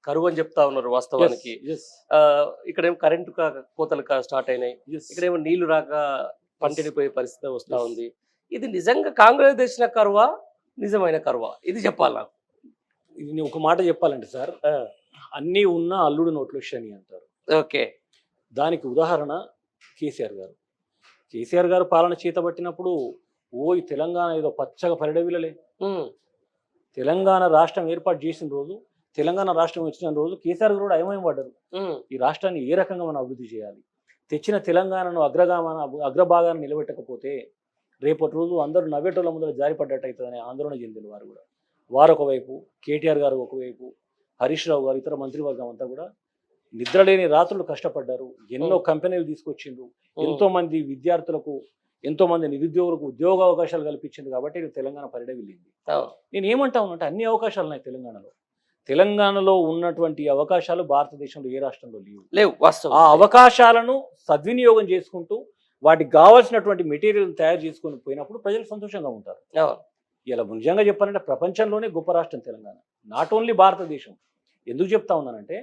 కరువు అని చెప్తా ఉన్నారు వాస్తవానికి. ఇక్కడేమో కరెంటు కోతలు స్టార్ట్ అయినాయి. ఇక్కడేమో నీళ్లు రాక పంటనిపోయే పరిస్థితి వస్తా ఉంది. ఇది నిజంగా కాంగ్రెస్ తెచ్చిన కరువా, నిజమైన కరువా? ఇది చెప్పాలి నాకు. ఇది ఒక మాట చెప్పాలంటే సార్, అన్నీ ఉన్న అల్లుడు నోట్లో శని అంటారు. ఓకే. దానికి ఉదాహరణ కేసీఆర్ గారు. కేసీఆర్ గారు పాలన చేతబట్టినప్పుడు ఈ తెలంగాణ ఏదో పచ్చగా పరిడవిలలే. తెలంగాణ రాష్ట్రం ఏర్పాటు చేసిన రోజు, తెలంగాణ రాష్ట్రం వచ్చిన రోజు కేసీఆర్ గారు కూడా అయమయం పడ్డారు. ఈ రాష్ట్రాన్ని ఏ రకంగా మనం అభివృద్ధి చేయాలి, తెచ్చిన తెలంగాణను అగ్రభాగాన్ని నిలబెట్టకపోతే రేపటి రోజు అందరూ నవ్వేటోళ్ళ ముందర జారిపడ్డట్టు అవుతుందని ఆందోళన చెందిన వారు కూడా. వారు ఒకవైపు, కేటీఆర్ గారు ఒకవైపు, హరీష్ రావు గారు, ఇతర మంత్రివర్గం అంతా కూడా నిద్రలేని రాత్రులు కష్టపడ్డారు. ఎన్నో కంపెనీలు తీసుకొచ్చిండ్రు, ఎంతో మంది విద్యార్థులకు, ఎంతో మంది నిరుద్యోగులకు ఉద్యోగ అవకాశాలు కల్పించింది. కాబట్టి తెలంగాణ పరిడవిల్లింది. నేను ఏమంటా ఉన్నంటే అన్ని అవకాశాలు ఉన్నాయి తెలంగాణలో. తెలంగాణలో ఉన్నటువంటి అవకాశాలు భారతదేశంలో ఏ రాష్ట్రంలో లేవు. ఆ అవకాశాలను సద్వినియోగం చేసుకుంటూ వాటికి కావాల్సినటువంటి మెటీరియల్ తయారు చేసుకొని పోయినప్పుడు ప్రజలు సంతోషంగా ఉంటారు. ఇలా నిజంగా చెప్పాలంటే ప్రపంచంలోనే గొప్ప రాష్ట్రం తెలంగాణ, నాట్ ఓన్లీ భారతదేశం. ఎందుకు చెప్తా ఉన్నానంటే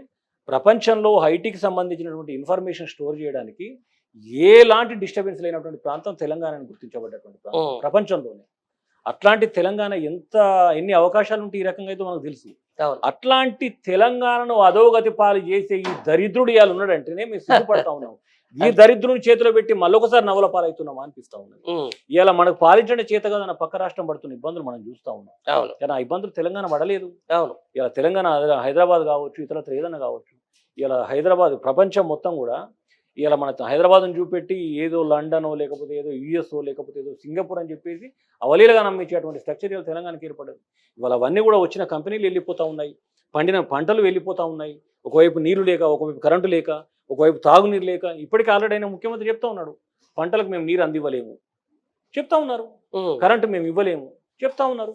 ప్రపంచంలో ఐటీకి సంబంధించినటువంటి ఇన్ఫర్మేషన్ స్టోర్ చేయడానికి ఎలాంటి డిస్టర్బెన్స్ లేనటువంటి ప్రాంతం తెలంగాణని గుర్తించబడ్డటువంటి ప్రాంతం ప్రపంచంలోనే. అట్లాంటి తెలంగాణ ఎన్ని అవకాశాలు ఉంటే ఈ రకంగా అయితే మనకు తెలుసు. అట్లాంటి తెలంగాణను అధోగతి పాలు చేసే ఈ దరిద్రుడు ఇవాళ ఉన్నాడంటేనే మేము సిగ్గుపడతా ఉన్నాం. ఈ దరిద్రుని చేతిలో పెట్టి మళ్ళొకసారి నవల పాలవుతున్నామా అనిపిస్తా ఉన్నది. ఇలా మనకు పాలించడం చేత కదా పక్క రాష్ట్రం పడుతున్న ఇబ్బందులు మనం చూస్తా ఉన్నాం. కానీ ఆ ఇబ్బందులు తెలంగాణ పడలేదు. ఇలా తెలంగాణ హైదరాబాద్ కావచ్చు, ఇతరత్ర ఏదైనా కావచ్చు, ఇలా హైదరాబాద్ ప్రపంచం మొత్తం కూడా ఇలా మన హైదరాబాద్ను చూపెట్టి ఏదో లండనో లేకపోతే ఏదో యుఎస్ఓ లేకపోతే ఏదో సింగపూర్ అని చెప్పేసి అవలీలుగా నమ్మించేటువంటి స్ట్రక్చర్ ఇలా తెలంగాణకి ఏర్పడదు. ఇవాళ అవన్నీ కూడా వచ్చిన కంపెనీలు వెళ్ళిపోతూ ఉన్నాయి, పండిన పంటలు వెళ్ళిపోతూ ఉన్నాయి. ఒకవైపు నీళ్లు లేక, ఒకవైపు కరెంటు లేక, ఒకవైపు తాగునీరు లేక. ఇప్పటికీ ఆల్రెడీ అయినా ముఖ్యమంత్రి చెప్తా ఉన్నాడు, పంటలకు మేము నీరు అందివ్వలేము చెప్తా ఉన్నారు, కరెంటు మేము ఇవ్వలేము చెప్తా ఉన్నారు.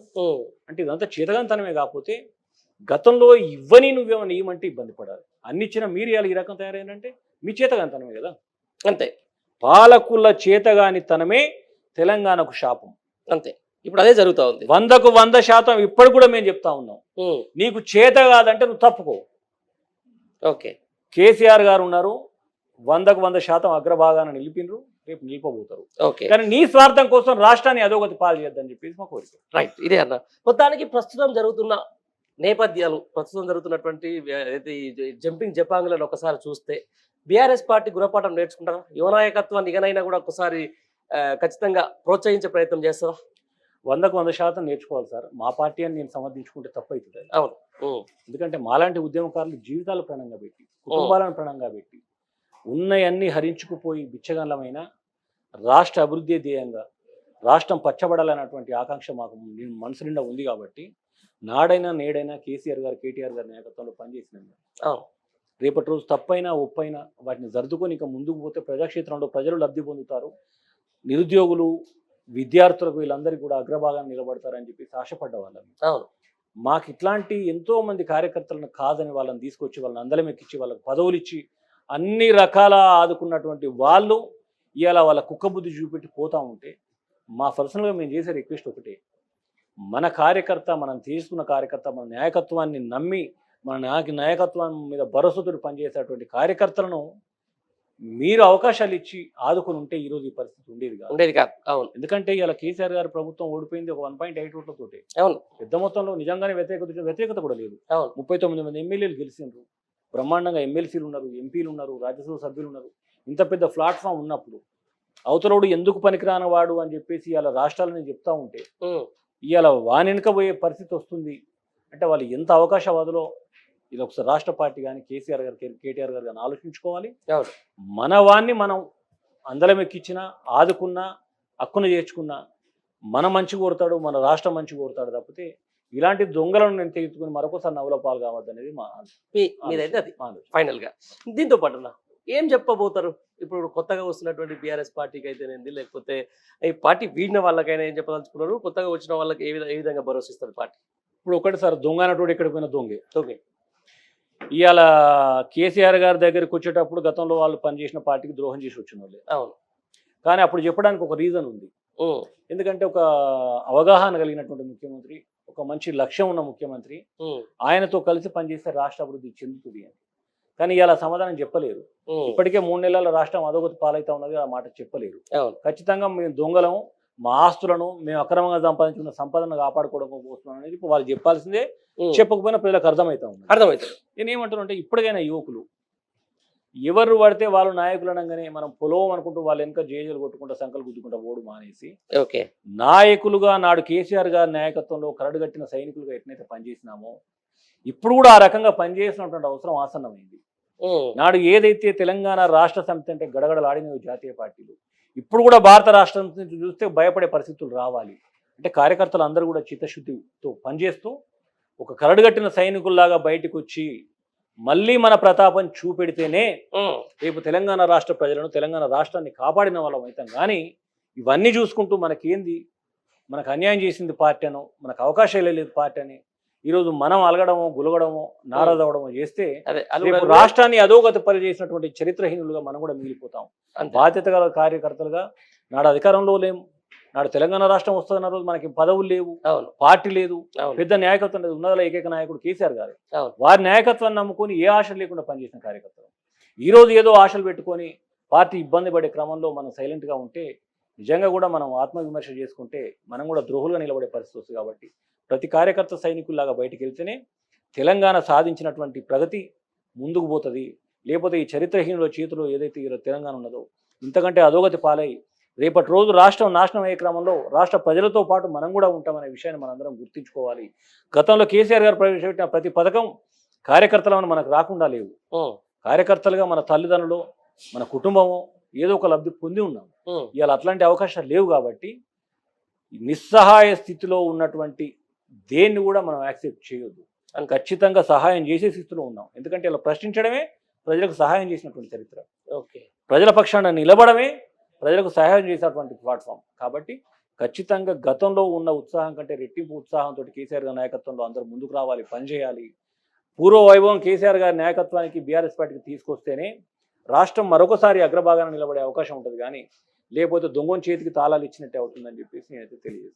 అంటే ఇదంతా చేతగాంతనమే. కాకపోతే గతంలో ఇవ్వని నువ్వేమని ఇవ్వమంటే ఇబ్బంది పడాలి. అన్ని ఇచ్చిన మీరు ఇవాళ ఈ రకం తయారైందంటే మీ చేతగానితనమే కదా. అంతే, పాలకుల చేతగానితనమే తెలంగాణకు శాపం. అంతే. ఇప్పుడు అదే జరుగుతూ ఉంది. 100కు 100% ఇప్పుడు కూడా మేము చెప్తా ఉన్నాం, నీకు చేత కాదంటే నువ్వు తప్పుకో. ఓకే, కేసీఆర్ గారు ఉన్నారు, 100కు 100% అగ్రభాగాన్ని నిలిపినరు, రేపు నిలిపబోతారు. కానీ నీ స్వార్థం కోసం రాష్ట్రాన్ని అధోగతి పాలు చేద్దని చెప్పేసి మా కోరిక. రైట్, ఇదే అన్న. మొత్తానికి ప్రస్తుతం జరుగుతున్న నేపథ్యాలు, ప్రస్తుతం జరుగుతున్నటువంటి జంపింగ్ జపాంగులను ఒకసారి చూస్తే బీఆర్ఎస్ పార్టీ గుణపాఠం నేర్చుకుంటారా? యువ నాయకత్వాన్ని ఇకనైనా కూడా ఒకసారి ఖచ్చితంగా ప్రోత్సహించే ప్రయత్నం చేస్తారా? 100కు 100% నేర్చుకోవాలి సార్. మా పార్టీ అని నేను సమర్థించుకుంటే తప్పు అవుతుంది. అవును. ఎందుకంటే మాలాంటి ఉద్యమకారులు జీవితాలు ప్రాణంగా పెట్టి, కుటుంబాలను ప్రాణంగా పెట్టి, ఉన్నయన్నీ హరించుకుపోయి బిచ్చగలమైన రాష్ట్ర అభివృద్ధి ధ్యేయంగా రాష్ట్రం పచ్చబడాలన్నటువంటి ఆకాంక్ష మాకు మనసు నిండా ఉంది. కాబట్టి నాడైనా నేడైనా కేసీఆర్ గారు, కేటీఆర్ గారి నాయకత్వంలో పనిచేసినాం. రేపటి రోజు తప్పైనా ఒప్పైనా వాటిని సర్దుకొని ఇక ముందుకు పోతే ప్రజాక్షేత్రంలో ప్రజలు లబ్ధి పొందుతారు, నిరుద్యోగులు, విద్యార్థులకు, వీళ్ళందరికీ కూడా అగ్రభాగాన్ని నిలబడతారని చెప్పి ఆశపడ్డ వాళ్ళని. మాకు ఇట్లాంటి ఎంతో మంది కార్యకర్తలను కాదని వాళ్ళని తీసుకొచ్చి వాళ్ళని అందలం ఎక్కించి వాళ్ళకి పదవులు ఇచ్చి అన్ని రకాల ఆదుకున్నటువంటి వాళ్ళు ఇవాళ వాళ్ళ కుక్క బుద్ధి చూపెట్టి పోతూ ఉంటే మా పర్సనల్గా మేము చేసే రిక్వెస్ట్ ఒకటే, మన కార్యకర్త, మనం తీసుకున్న కార్యకర్త, మన నాయకత్వాన్ని నమ్మి మన నాయకత్వం మీద భరోసాతో పనిచేసేటువంటి కార్యకర్తలను మీరు అవకాశాలు ఇచ్చి ఆదుకుని ఉంటే ఈరోజు ఈ పరిస్థితి ఉండేది కాదు. అవును. ఎందుకంటే ఇలా కేసీఆర్ గారి ప్రభుత్వం ఓడిపోయింది ఒక 1.8 ఓట్లతోటి. అవును. పెద్ద మొత్తంలో నిజంగానే వ్యతిరేకత కూడా లేదు. 39 మంది ఎమ్మెల్యేలు గెలిచిండ్రు, బ్రహ్మాండంగా ఎమ్మెల్సీలు ఉన్నారు, ఎంపీలు ఉన్నారు, రాజ్యసభ సభ్యులు ఉన్నారు. ఇంత పెద్ద ప్లాట్ఫామ్ ఉన్నప్పుడు అవతలోడు ఎందుకు పనికిరాని వాడు అని చెప్పేసి ఇలా రాష్ట్రాలని చెప్తా ఉంటే ఇవాళ వానెనకపోయే పరిస్థితి వస్తుంది అంటే వాళ్ళు ఎంత అవకాశవాదులో ఇది ఒకసారి రాష్ట్ర పార్టీ కానీ కేసీఆర్ గారు, కేటీఆర్ గారు కానీ ఆలోచించుకోవాలి. మన వాన్ని మనం అందలం ఎక్కించినా, ఆదుకున్నా, హక్కున చేర్చుకున్నా మన మంచి కోరుతాడు, మన రాష్ట్రం మంచి కోరుతాడు. తప్పితే ఇలాంటి దొంగలను నేను తెచ్చుకుని మరొకసారి నవ్వుల పాలు కావద్దు అనేది మీదైతే అది ఫైనల్ గా. దీంతో పాటు ఏం చెప్పబోతారు ఇప్పుడు కొత్తగా వస్తున్నటువంటి బీఆర్ఎస్ పార్టీకి అయితేనేది, లేకపోతే ఈ పార్టీ వీడిన వాళ్ళకైనా ఏం చెప్పదలుచుకున్నారు? కొత్తగా వచ్చిన వాళ్ళకి ఏ విధంగా భరోసా ఇస్తారు పార్టీ? ఇప్పుడు ఒకటి సార్, దొంగ అన్నటువంటి ఎక్కడ పోయినా దొంగే. ఇవాళ కేసీఆర్ గారి దగ్గరికి వచ్చేటప్పుడు గతంలో వాళ్ళు పనిచేసిన పార్టీకి ద్రోహం చేసి వచ్చిన వాళ్ళే. అవును. కానీ అప్పుడు చెప్పడానికి ఒక రీజన్ ఉంది. ఎందుకంటే ఒక అవగాహన కలిగినటువంటి ముఖ్యమంత్రి, ఒక ఒక మంచి లక్ష్యం ఉన్న ముఖ్యమంత్రి, ఉమ్, ఆయనతో కలిసి పనిచేస్తే రాష్ట్ర అభివృద్ధి చెందుతుంది అని. కానీ ఇలా సమాధానం చెప్పలేరు. ఉమ్, ఇప్పటికే 3 నెలల రాష్ట్రం అధోగతి పాలైతా ఉన్నది, ఆ మాట చెప్పలేరు. అవును. ఖచ్చితంగా మేము దొంగలము, మా ఆస్తులను మేము అక్రమంగా సంపాదించుకున్న సంపదను కాపాడుకోవడం పోతున్నాం అనేది వాళ్ళు చెప్పాల్సిందే. ఉమ్, చెప్పకపోయినా ప్రజలకు అర్థమవుతా ఉంది. అర్థమవుతుంది. నేను ఏమంటున్నా అంటే ఇప్పటికైనా యువకులు ఎవరు పడితే వాళ్ళు నాయకులు అనగానే మనం పొలవం అనుకుంటూ వాళ్ళ వెనక జేజలు కొట్టుకుంటూ సంకలు గుద్దుకుంటూ ఓడు మానేసి, ఓకే. నాయకులుగా నాడు కేసీఆర్ గారి నాయకత్వంలో కరడుగట్టిన సైనికులుగా ఎట్లయితే పనిచేసినామో ఇప్పుడు కూడా ఆ రకంగా పనిచేసినటువంటి అవసరం ఆసన్నమైంది. ఉమ్, నాడు ఏదైతే తెలంగాణ రాష్ట్ర సమితి అంటే గడగడలాడినవి జాతీయ పార్టీలు, ఇప్పుడు కూడా భారత రాష్ట్రం నుంచి చూస్తే భయపడే పరిస్థితులు రావాలి అంటే కార్యకర్తలు అందరూ కూడా చిత్తశుద్ధితో పనిచేస్తూ ఒక కరడుగట్టిన సైనికుల్లాగా బయటకు వచ్చి మళ్ళీ మన ప్రతాపం చూపెడితేనే ఉమ్, రేపు తెలంగాణ రాష్ట్ర ప్రజలను, తెలంగాణ రాష్ట్రాన్ని కాపాడిన వాళ్ళం అవుతాం. కానీ ఇవన్నీ చూసుకుంటూ మనకేంది, మనకు అన్యాయం చేసింది పార్టీ అనో, మనకు అవకాశాలు లేదు పార్టీ అని ఈరోజు మనం అలగడమో, గులగడమో, నారదవడమో చేస్తే అదే రేపు రాష్ట్రాన్ని అధోగతి పని చేసినటువంటి చరిత్రహీనులుగా మనం కూడా మిగిలిపోతాం. అంతే. బాధ్యత గల కార్యకర్తలుగా నాడు అధికారంలో లేము, నాడు తెలంగాణ రాష్ట్రం వస్తున్న రోజు మనకి పదవులు లేవు, అవును, పార్టీ లేదు, అవును, పెద్ద నాయకత్వం లేదు. ఉన్నదల ఏకైక నాయకుడు కేసీఆర్ గారు. అవును. వారి నాయకత్వాన్ని నమ్ముకొని ఏ ఆశలు లేకుండా పనిచేసిన కార్యకర్తలు ఈ రోజు ఏదో ఆశలు పెట్టుకొని పార్టీ ఇబ్బంది పడే క్రమంలో మనం సైలెంట్గా ఉంటే నిజంగా కూడా మనం ఆత్మవిమర్శ చేసుకుంటే మనం కూడా ద్రోహులుగా నిలబడే పరిస్థితి వస్తుంది. కాబట్టి ప్రతి కార్యకర్త సైనికుల్లాగా బయటికి వెళ్తేనే తెలంగాణ సాధించినటువంటి ప్రగతి ముందుకు పోతుంది. లేకపోతే ఈ చరిత్రహీనుల చేతిలో ఏదైతే ఈరోజు తెలంగాణ ఉన్నదో ఇంతకంటే అధోగతి పాలై రేపటి రోజు రాష్ట్రం నాశనం అయ్యే క్రమంలో రాష్ట్ర ప్రజలతో పాటు మనం కూడా ఉంటామనే విషయాన్ని మనందరం గుర్తుంచుకోవాలి. గతంలో కేసీఆర్ గారు ప్రవేశపెట్టిన ప్రతి పథకం కార్యకర్తలను మనకు రాకుండా లేవు. ఉమ్, కార్యకర్తలుగా మన తల్లిదండ్రులు, మన కుటుంబము ఏదో ఒక లబ్ధి పొంది ఉన్నాం. ఉమ్, ఇవాళ అట్లాంటి అవకాశాలు లేవు. కాబట్టి నిస్సహాయ స్థితిలో ఉన్నటువంటి దేన్ని కూడా మనం యాక్సెప్ట్ చేయొద్దు. అంతే. ఖచ్చితంగా సహాయం చేసే స్థితిలో ఉన్నాం. ఎందుకంటే ఇలా ప్రశ్నించడమే ప్రజలకు సహాయం చేసినటువంటి చరిత్ర. ఓకే. ప్రజల పక్షాన నిలబడమే ప్రజలకు సహాయం చేసేటువంటి ప్లాట్ఫామ్. కాబట్టి ఖచ్చితంగా గతంలో ఉన్న ఉత్సాహం కంటే రెట్టింపు ఉత్సాహంతో కేసీఆర్ గారి నాయకత్వంలో అందరూ ముందుకు రావాలి, పనిచేయాలి. పూర్వ వైభవం కేసీఆర్ గారి నాయకత్వానికి బీఆర్ఎస్ పార్టీకి తీసుకొస్తేనే రాష్ట్రం మరొకసారి అగ్రభాగాన నిలబడే అవకాశం ఉంటుంది. కానీ లేకపోతే దొంగని చేతికి తాళాలు ఇచ్చినట్టే అవుతుందని చెప్పేసి నేనైతే తెలియజేస్తాను.